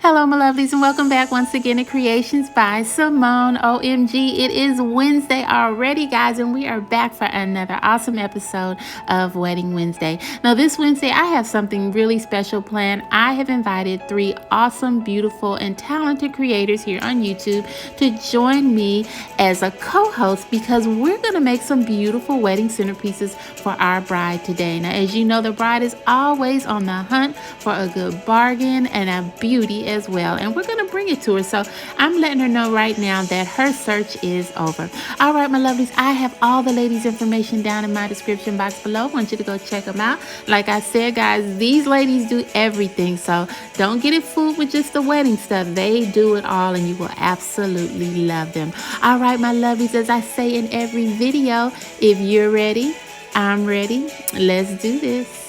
Hello, my lovelies, and welcome back once again to Creations by Simone. OMG, it is Wednesday already, guys, and we are back for another awesome episode of Wedding Wednesday. Now, this Wednesday, I have something really special planned. I have invited 3 awesome, beautiful, and talented creators here on YouTube to join me as a co-host because we're going to make some beautiful wedding centerpieces for our bride today. Now, as you know, the bride is always on the hunt for a good bargain and a beauty as well, and we're going to bring it to her. So I'm letting her know right now that her search is over. All right, my lovelies, I have all the ladies' information down in my description box below. I want you to go check them out. Like I said, guys, these ladies do everything, so don't get it fooled with just the wedding stuff. They do it all, and you will absolutely love them. All right, my lovelies, as I say in every video, if you're ready, I'm ready. Let's do this.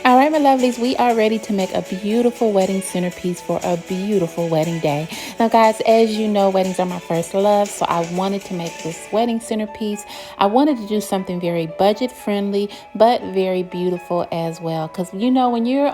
All right, my lovelies, we are ready to make a beautiful wedding centerpiece for a beautiful wedding day. Now, guys, as you know, weddings are my first love, so I wanted to make this wedding centerpiece. I wanted to do something very budget-friendly, but very beautiful as well. Because, you know, when you're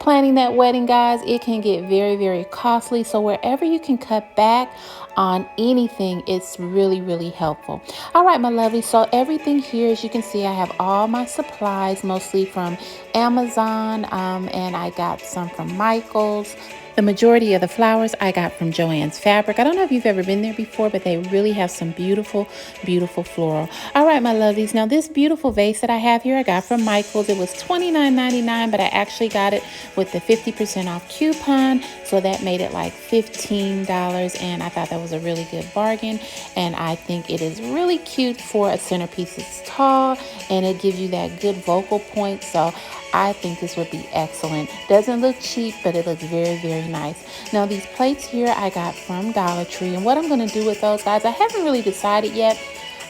planning that wedding, guys, it can get very, very costly. So wherever you can cut back on anything, it's really, really helpful. All right, my lovely, so everything here, as you can see, I have all my supplies, mostly from Amazon, and I got some from Michael's. The majority of the flowers I got from Joann's Fabric. I don't know if you've ever been there before, but they really have some beautiful, beautiful floral. All right, my lovelies. Now, this beautiful vase that I have here, I got from Michael's. It was $29.99, but I actually got it with the 50% off coupon. So that made it like $15, and I thought that was a really good bargain. And I think it is really cute for a centerpiece. It's tall, and it gives you that good vocal point. So I think this would be excellent. Doesn't look cheap, but it looks very, very nice. Now, these plates here I got from Dollar Tree, and what I'm going to do with those, guys, I haven't really decided yet.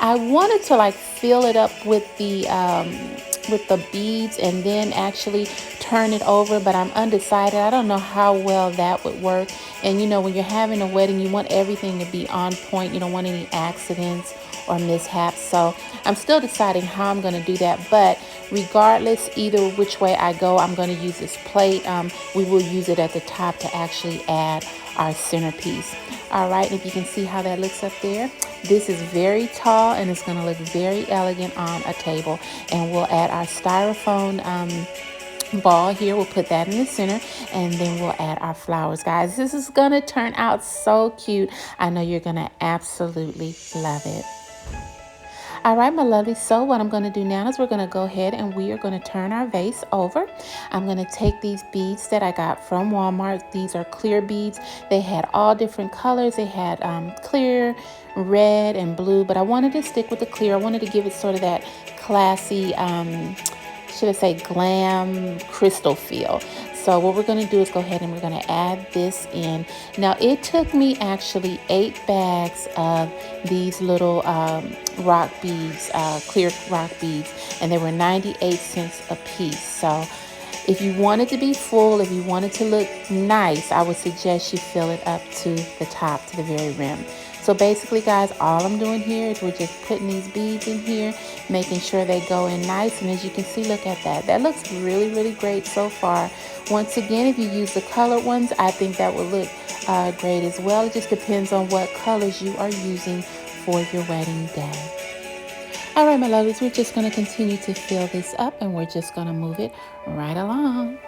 I wanted to like fill it up with the beads and then actually turn it over, but I'm undecided. I don't know how well that would work. And you know, when you're having a wedding, you want everything to be on point. You don't want any accidents or mishaps. So I'm still deciding how I'm going to do that, but regardless, either which way I go, I'm going to use this plate. We will use it at the top to actually add our centerpiece. All right, and if you can see how that looks up there, this is very tall and it's going to look very elegant on a table. And we'll add our styrofoam ball here. We'll put that in the center, and then we'll add our flowers. Guys, this is going to turn out so cute. I know you're going to absolutely love it. All right, my lovely, so what I'm going to do now is we're going to go ahead and we are going to turn our vase over. I'm going to take these beads that I got from Walmart. These are clear beads. They had all different colors. They had clear, red, and blue, but I wanted to stick with the clear. I wanted to give it sort of that classy, should I say glam crystal feel. So what we're going to do is go ahead and we're going to add this in. Now, it took me actually 8 bags of these little rock beads, clear rock beads, and they were 98 cents a piece. So if you want it to be full, if you want it to look nice, I would suggest you fill it up to the top, to the very rim. So basically, guys, all I'm doing here is we're just putting these beads in here, making sure they go in nice. And as you can see, look at that. That looks really, really great so far. Once again, if you use the colored ones, I think that would look great as well. It just depends on what colors you are using for your wedding day. All right, my lovelies, we're just going to continue to fill this up, and we're just going to move it right along.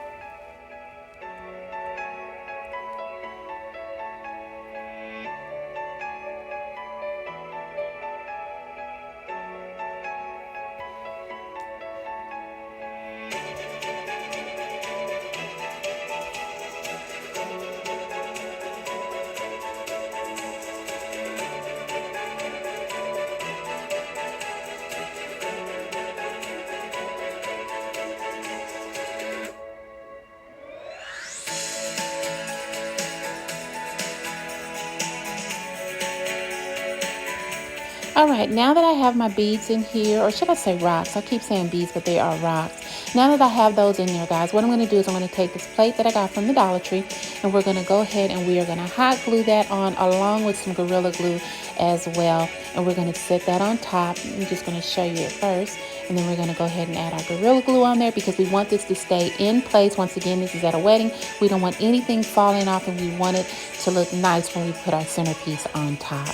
All right, now that I have my beads in here, or should I say rocks? I keep saying beads, but they are rocks. Now that I have those in there, guys, what I'm going to do is I'm going to take this plate that I got from the Dollar Tree, and we're going to go ahead and we are going to hot glue that on along with some Gorilla Glue as well. And we're going to set that on top. I'm just going to show you it first. And then we're going to go ahead and add our Gorilla Glue on there because we want this to stay in place. Once again, this is at a wedding. We don't want anything falling off, and we want it to look nice when we put our centerpiece on top.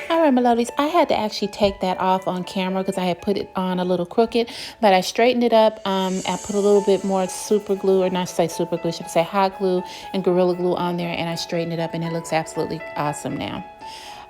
All right, my lovelies, I had to actually take that off on camera because I had put it on a little crooked, but I straightened it up. I put a little bit more super glue, or not say super glue, I should say hot glue and Gorilla Glue on there, and I straightened it up, and it looks absolutely awesome now.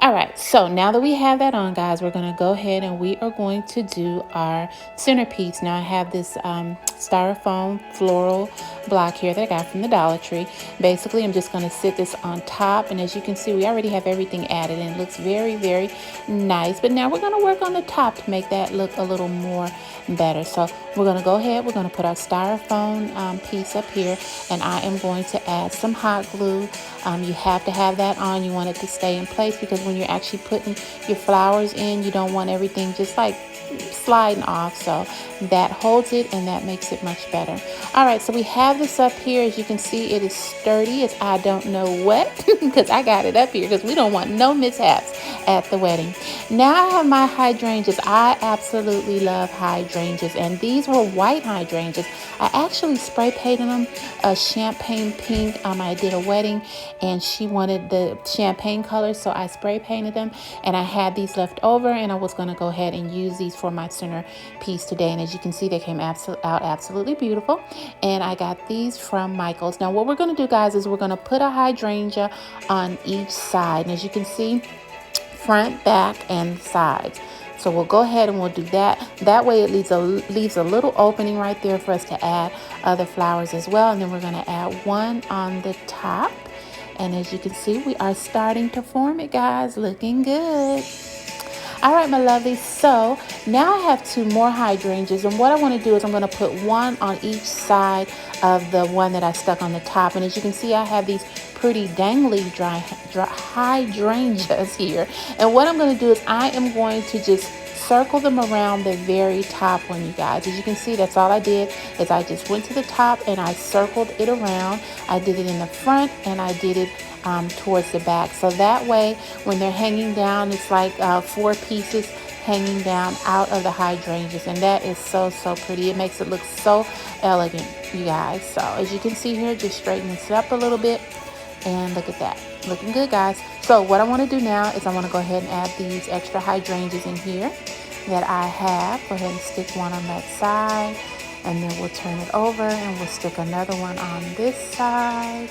All right, so now that we have that on, guys, we're going to go ahead and we are going to do our centerpiece. Now I have this styrofoam floral block here that I got from the Dollar Tree. Basically, I'm just going to sit this on top, and as you can see, we already have everything added, and it looks very, very nice. But now we're going to work on the top to make that look a little more better. So we're going to go ahead, we're going to put our styrofoam piece up here, and I am going to add some hot glue. You have to have that on. You want it to stay in place because when you're actually putting your flowers in, you don't want everything just like sliding off. So that holds it, and that makes it much better. All right, so we have this up here. As you can see, it is sturdy. It's I don't know what because I got it up here because we don't want no mishaps at the wedding. Now I have my hydrangeas. I absolutely love hydrangeas, and these were white hydrangeas. I actually spray painted them a champagne pink. I did a wedding, and she wanted the champagne color, so I spray painted them, and I had these left over, and I was going to go ahead and use these for my center piece today. And as you can see, they came out absolutely beautiful, and I got these from Michael's. Now what we're going to do, guys, is we're going to put a hydrangea on each side, and as you can see, front, back, and sides. So we'll go ahead and we'll do that. That way it leaves a little opening right there for us to add other flowers as well. And then we're going to add one on the top. And as you can see, we are starting to form it, guys. Looking good. All right, my lovelies. So now I have two more hydrangeas. And what I want to do is I'm going to put one on each side of the one that I stuck on the top. And as you can see, I have these pretty dangly dry hydrangeas here. And what I'm going to do is I am going to just circle them around the very top one, you guys. As you can see, that's all I did is I just went to the top and I circled it around. I did it in the front and I did it towards the back. So that way, when they're hanging down, it's like 4 pieces hanging down out of the hydrangeas, and that is so pretty. It makes it look so elegant, you guys. So as you can see here, just straighten this up a little bit, and look at that, looking good, guys. So what I want to do now is I want to go ahead and add these extra hydrangeas in here that I have. Go ahead and stick one on that side, and then we'll turn it over and we'll stick another one on this side.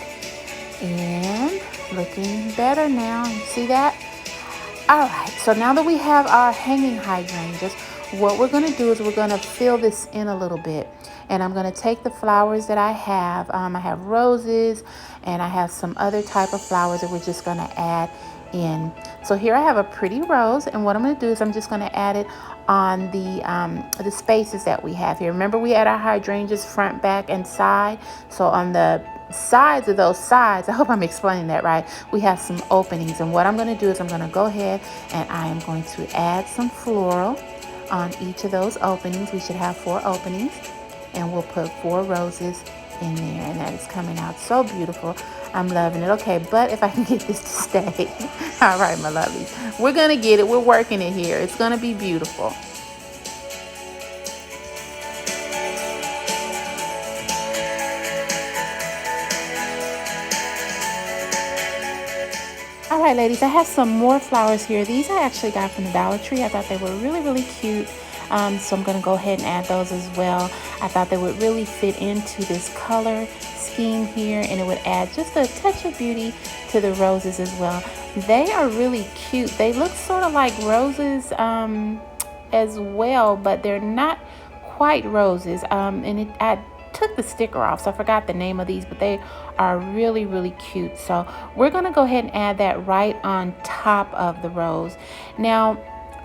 And looking better now. You see that? All right, so now that we have our hanging hydrangeas, what we're going to do is we're going to fill this in a little bit. And I'm going to take the flowers that I have. I have roses, and I have some other type of flowers that we're just going to add in. So here I have a pretty rose, and what I'm going to do is I'm just going to add it on the spaces that we have here. Remember, we had our hydrangeas front, back, and side. So on the sides of those sides, I hope I'm explaining that right, we have some openings. And what I'm going to do is I'm going to go ahead and I am going to add some floral on each of those openings. We should have 4 openings, and we'll put 4 roses in there, and that is coming out so beautiful. I'm loving it. Okay, but if I can get this to stay. All right, my lovelies, we're gonna get it. We're working it here. It's gonna be beautiful. All right, ladies, I have some more flowers here. These I actually got from the Dollar Tree. I thought they were really cute. So I'm going to go ahead and add those as well. I thought they would really fit into this color scheme here, and it would add just a touch of beauty to the roses as well. They are really cute. They look sort of like roses as well, but they're not quite roses. And I took the sticker off, so I forgot the name of these, but they are really, really cute. So we're going to go ahead and add that right on top of the rose. Now,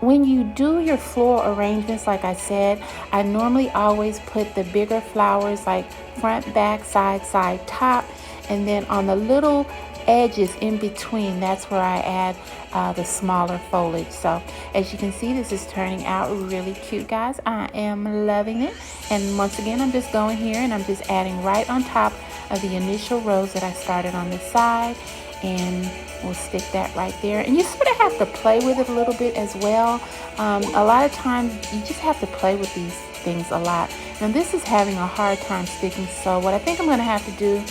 when you do your floral arrangements, like I said, I normally always put the bigger flowers like front, back, side, side, top, and then on the little edges in between, that's where I add the smaller foliage. So as you can see, this is turning out really cute, guys. I am loving it. And once again, I'm just going here and I'm just adding right on top of the initial rose that I started on this side, and we'll stick that right there. And you sort of have to play with it a little bit as well. A lot of times you just have to play with these things a lot. Now this is having a hard time sticking, so what I think I'm going to have to do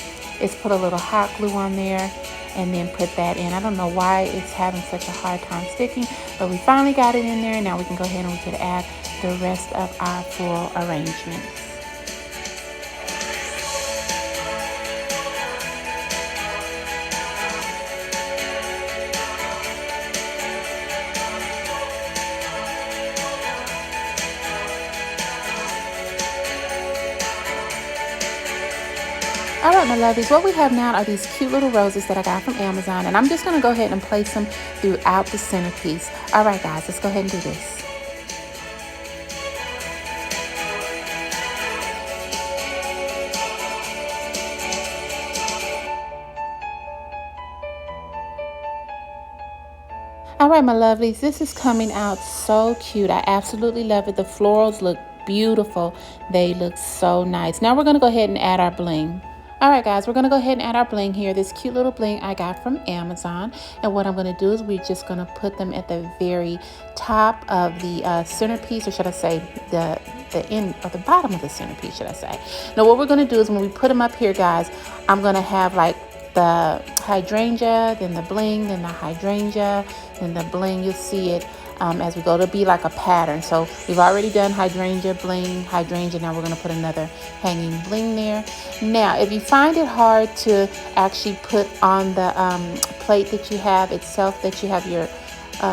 is put a little hot glue on there and then put that in. I don't know why it's having such a hard time sticking, but we finally got it in there, and now we can go ahead and we can add the rest of our floral arrangements. All right, my lovelies, what we have now are these cute little roses that I got from Amazon, and I'm just going to go ahead and place them throughout the centerpiece. All right, guys, let's go ahead and do this. All right, my lovelies, this is coming out so cute. I absolutely love it. The florals look beautiful. They look so nice. Now we're going to go ahead and add our bling. All right, guys, we're going to go ahead and add our bling here. This cute little bling I got from Amazon. And what I'm going to do is we're just going to put them at the very top of the centerpiece, or should I say the end or the bottom of the centerpiece, should I say. Now, what we're going to do is when we put them up here, guys, I'm going to have like the hydrangea, then the bling, then the hydrangea, then the bling. You'll see it as we go. It'll be like a pattern. So we've already done hydrangea, bling, hydrangea. Now we're going to put another hanging bling there. Now, if you find it hard to actually put on the plate that you have itself, that you have your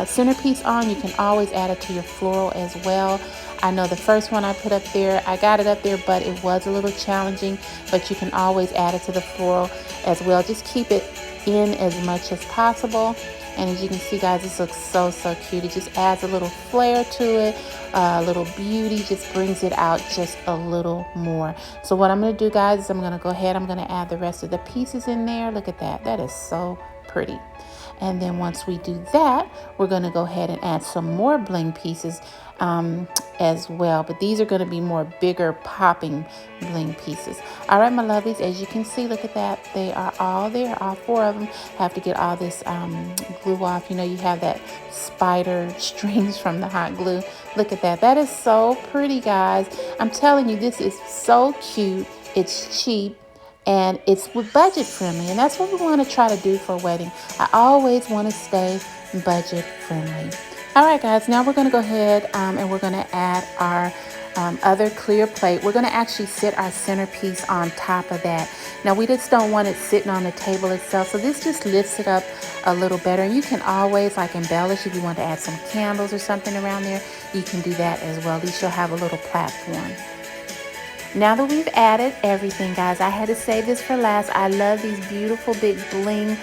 centerpiece on, you can always add it to your floral as well. I know the first one I put up there, I got it up there, but it was a little challenging, but you can always add it to the floral as well. Just keep it in as much as possible. And as you can see, guys, this looks so, so cute. It just adds a little flair to it, a little beauty, just brings it out just a little more. So what I'm going to do, guys, is I'm going to go ahead, I'm going to add the rest of the pieces in there. Look at that. That is so pretty. And then once we do that, we're going to go ahead and add some more bling pieces as well. But these are going to be more bigger popping bling pieces. All right, my lovelies, as you can see, look at that. They are all there. All four of them. Have to get all this glue off. You know, you have that spider strings from the hot glue. Look at that. That is so pretty, guys. I'm telling you, this is so cute. It's cheap. And it's budget friendly, and that's what we want to try to do for a wedding. I always want to stay budget friendly. All right, guys, now we're going to go ahead and we're going to add our other clear plate. We're going to actually sit our centerpiece on top of that. Now, we just don't want it sitting on the table itself, so this just lifts it up a little better. And you can always like embellish if you want to add some candles or something around there. You can do that as well. At least you'll have a little platform. Now that we've added everything, guys, I had to save this for last. I love these beautiful big bling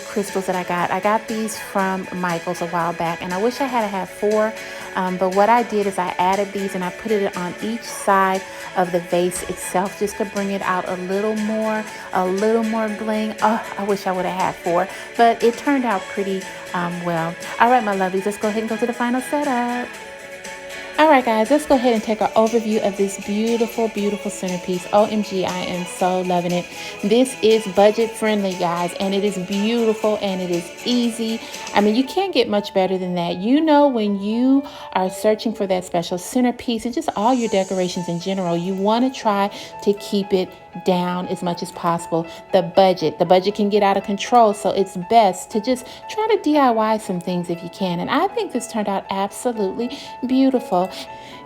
crystals that I got. I got these from Michael's a while back, and I wish I had four. But what I did is I added these and I put it on each side of the vase itself just to bring it out a little more bling. Oh, I wish I would have had four, but it turned out pretty well. All right, my lovelies, let's go ahead and go to the final setup. All right, guys, let's go ahead and take our overview of this beautiful, beautiful centerpiece. OMG, I am so loving it. This is budget friendly, guys, and it is beautiful and it is easy. I mean, you can't get much better than that. You know, when you are searching for that special centerpiece and just all your decorations in general, you want to try to keep it down as much as possible. The budget can get out of control, so it's best to just try to DIY some things if you can. And I think this turned out absolutely beautiful.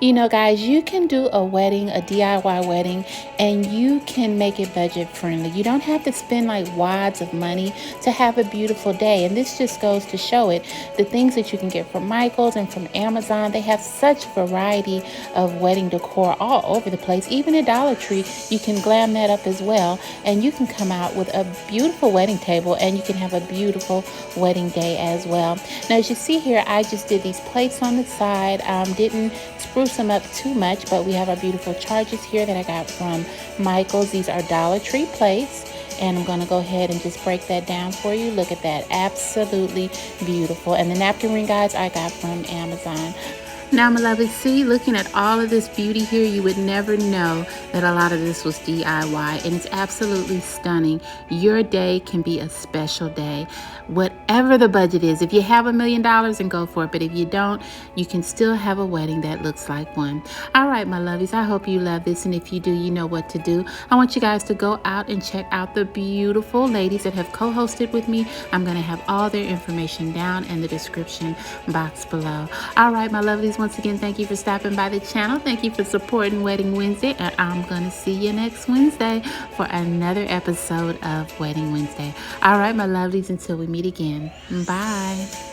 You know, guys, you can do a wedding, a DIY wedding, and you can make it budget friendly. You don't have to spend like wads of money to have a beautiful day. And this just goes to show it. The things that you can get from Michael's and from Amazon, they have such variety of wedding decor all over the place. Even at Dollar Tree, you can glam that up as well. And you can come out with a beautiful wedding table, and you can have a beautiful wedding day as well. Now, as you see here, I just did these plates on the side. Didn't spruce them up too much, but we have our beautiful charges here that I got from Michael's. These are Dollar Tree plates, and I'm going to go ahead and just break that down for you. Look at that, absolutely beautiful. And the napkin ring, guys, I got from Amazon. Now, my lovely, see, looking at all of this beauty here, you would never know that a lot of this was DIY, and it's absolutely stunning. Your day can be a special day, whatever the budget is. If you have $1 million, and go for it, but if you don't, you can still have a wedding that looks like one. All right, my lovies, I hope you love this, and if you do, you know what to do. I want you guys to go out and check out the beautiful ladies that have co-hosted with me. I'm going to have all their information down in the description box below. All right, my lovelies, once again, thank you for stopping by the channel. Thank you for supporting Wedding Wednesday, and I'm going to see you next Wednesday for another episode of Wedding Wednesday. All right, my lovelies, until we meet again. Bye.